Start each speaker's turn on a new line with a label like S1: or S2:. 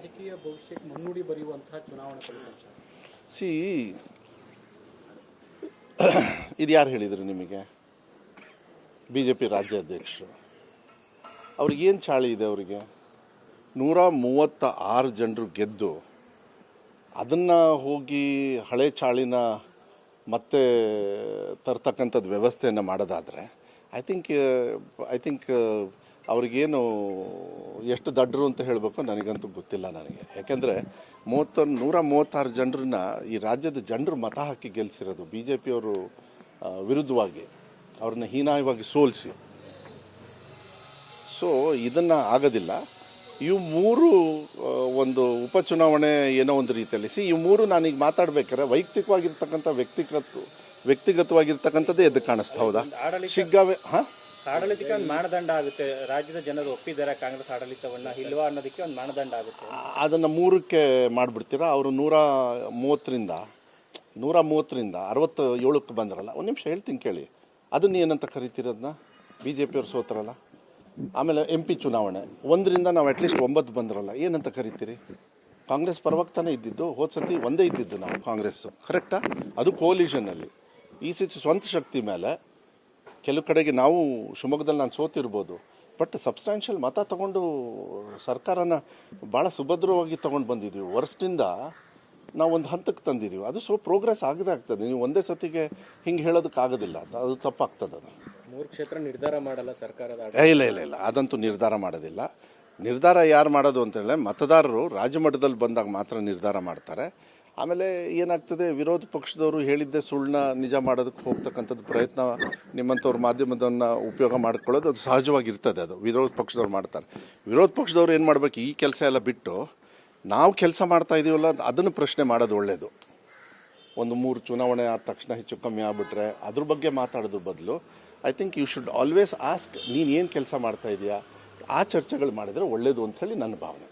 S1: ರಾಜಕೀಯ ಭವಿಷ್ಯಕ್ಕೆ ಮುನ್ನುಡಿ ಬರೆಯುವಂತಹ ಚುನಾವಣಾ ಫಲಿತಾಂಶ.
S2: ಸಿ ಇದು ಯಾರು ಹೇಳಿದರು ನಿಮಗೆ? BJP ರಾಜ್ಯಾಧ್ಯಕ್ಷರು. ಅವ್ರಿಗೇನು ಚಾಳಿ ಇದೆ? ಅವರಿಗೆ 136 ಜನರು ಗೆದ್ದು ಅದನ್ನು ಹೋಗಿ ಹಳೆ ಚಾಳಿನ ಮತ್ತೆ ತರ್ತಕ್ಕಂಥದ್ದು ವ್ಯವಸ್ಥೆಯನ್ನು ಮಾಡೋದಾದರೆ ಐ ಥಿಂಕ್ ಅವ್ರಿಗೇನು ಎಷ್ಟು ದಡ್ಡರು ಅಂತ ಹೇಳಬೇಕು ನನಗಂತೂ ಗೊತ್ತಿಲ್ಲ ನನಗೆ. ಯಾಕೆಂದರೆ 136 ಜನರನ್ನ ಈ ರಾಜ್ಯದ ಜನರು ಮತ ಹಾಕಿ ಗೆಲ್ಲಿಸಿರೋದು BJP ಅವರು ವಿರುದ್ಧವಾಗಿ ಅವ್ರನ್ನ ಹೀನಾಯವಾಗಿ ಸೋಲಿಸಿ. ಸೊ ಇದನ್ನು ಆಗೋದಿಲ್ಲ. ಇವು ಮೂರು ಒಂದು ಉಪಚುನಾವಣೆ ಏನೋ ಒಂದು ರೀತಿಯಲ್ಲಿ ಇವು ಮೂರು ನಾನೀಗ ಮಾತಾಡ್ಬೇಕಾದ್ರೆ ವೈಯಕ್ತಿಕವಾಗಿರ್ತಕ್ಕಂಥ ವ್ಯಕ್ತಿಗತವಾಗಿರ್ತಕ್ಕಂಥದ್ದೇ ಎದ್ದು ಕಾಣಿಸ್ತಾ. ಹೌದಾ? ಶಿಗ್ಗಾವೆ
S3: ಆಡಳಿತಕ್ಕೆ ಒಂದು ಮಾನದಂಡ ಆಗುತ್ತೆ. ರಾಜ್ಯದ ಜನರು ಒಪ್ಪಿದ್ದಾರೆ ಕಾಂಗ್ರೆಸ್ ಆಡಳಿತವನ್ನ ಇಲ್ವಾ ಅನ್ನೋದಕ್ಕೆ ಒಂದು ಮಾನದಂಡ ಆಗುತ್ತೆ.
S2: ಅದನ್ನು 3ಕ್ಕೆ ಮಾಡಿಬಿಡ್ತೀರಾ? ಅವರು 130ರಿಂದ 67ಕ್ಕೆ ಬಂದ್ರಲ್ಲ. ಒಂದು ನಿಮಿಷ ಹೇಳ್ತೀನಿ ಕೇಳಿ. ಅದನ್ನ ಏನಂತ ಕರಿತೀರದನ್ನ? BJP ಅವ್ರು ಸೋತ್ರಲ್ಲ. ಆಮೇಲೆ MP ಚುನಾವಣೆ 1ರಿಂದ ನಾವು ಅಟ್ಲೀಸ್ಟ್ 9 ಬಂದ್ರಲ್ಲ, ಏನಂತ ಕರಿತೀರಿ? ಕಾಂಗ್ರೆಸ್ ಪರವಾಗಿ ತಾನೇ ಇದ್ದಿದ್ದು. ಹೋದ ಸತಿ ಒಂದೇ ಇದ್ದಿದ್ದು ನಾವು ಕಾಂಗ್ರೆಸ್ಸು, ಕರೆಕ್ಟಾ? ಅದು ಕೋಲಿಷನಲ್ಲಿ. ಈ ಸತಿ ಸ್ವಂತ ಶಕ್ತಿ ಮೇಲೆ ಕೆಲವು ಕಡೆಗೆ ನಾವು ಶಿವಮೊಗ್ಗದಲ್ಲಿ ನಾನು ಸೋತಿರ್ಬೋದು, ಬಟ್ ಸಬ್ಸ್ಟ್ಯಾನ್ಷಿಯಲ್ ಮತ ತಗೊಂಡು ಸರ್ಕಾರನ ಭಾಳ ಸುಭದ್ರವಾಗಿ ತೊಗೊಂಡು ಬಂದಿದ್ದೀವಿ. ವರ್ಷದಿಂದ ನಾವು ಒಂದು ಹಂತಕ್ಕೆ ತಂದಿದ್ದೀವಿ. ಅದು ಪ್ರೋಗ್ರೆಸ್ ಆಗದೇ ಆಗ್ತದೆ. ನೀವು ಒಂದೇ ಸತಿಗೆ ಹಿಂಗೆ ಹೇಳೋದಕ್ಕಾಗೋದಿಲ್ಲ. ಅದು ತಪ್ಪಾಗ್ತದೆ. ಅದು
S3: 3 ಕ್ಷೇತ್ರ ನಿರ್ಧಾರ ಮಾಡಲ್ಲ ಸರ್ಕಾರದ.
S2: ಇಲ್ಲ ಅದಂತೂ ನಿರ್ಧಾರ ಮಾಡೋದಿಲ್ಲ. ನಿರ್ಧಾರ ಯಾರು ಮಾಡೋದು ಅಂತೇಳಿ ಮತದಾರರು ರಾಜ್ಯಮಟ್ಟದಲ್ಲಿ ಬಂದಾಗ ಮಾತ್ರ ನಿರ್ಧಾರ ಮಾಡ್ತಾರೆ. ಆಮೇಲೆ ಏನಾಗ್ತದೆ, ವಿರೋಧ ಪಕ್ಷದವರು ಹೇಳಿದ್ದೆ ಸುಳ್ಳನ್ನ ನಿಜ ಮಾಡೋದಕ್ಕೆ ಹೋಗ್ತಕ್ಕಂಥದ್ದು ಪ್ರಯತ್ನ ನಿಮ್ಮಂಥವ್ರ ಮಾಧ್ಯಮದನ್ನು ಉಪಯೋಗ ಮಾಡ್ಕೊಳ್ಳೋದು ಅದು ಸಹಜವಾಗಿರ್ತದೆ. ಅದು ವಿರೋಧ ಪಕ್ಷದವ್ರು ಮಾಡ್ತಾರೆ. ವಿರೋಧ ಪಕ್ಷದವ್ರು ಏನು ಮಾಡಬೇಕು, ಈ ಕೆಲಸ ಎಲ್ಲ ಬಿಟ್ಟು ನಾವು ಕೆಲಸ ಮಾಡ್ತಾ ಇದೀವಲ್ಲ ಅದನ್ನು ಪ್ರಶ್ನೆ ಮಾಡೋದು ಒಳ್ಳೆಯದು. ಒಂದು 3 ಚುನಾವಣೆ ಆದ ತಕ್ಷಣ ಹೆಚ್ಚು ಕಮ್ಮಿ ಆಗಿಬಿಟ್ರೆ ಅದ್ರ ಬಗ್ಗೆ ಮಾತಾಡೋದ್ರ ಬದಲು I think you should always ask, ನೀನು ಏನು ಕೆಲಸ ಮಾಡ್ತಾ ಇದೆಯಾ, ಆ ಚರ್ಚೆಗಳು ಮಾಡಿದರೆ ಒಳ್ಳೆಯದು ಅಂಥೇಳಿ ನನ್ನ ಭಾವನೆ.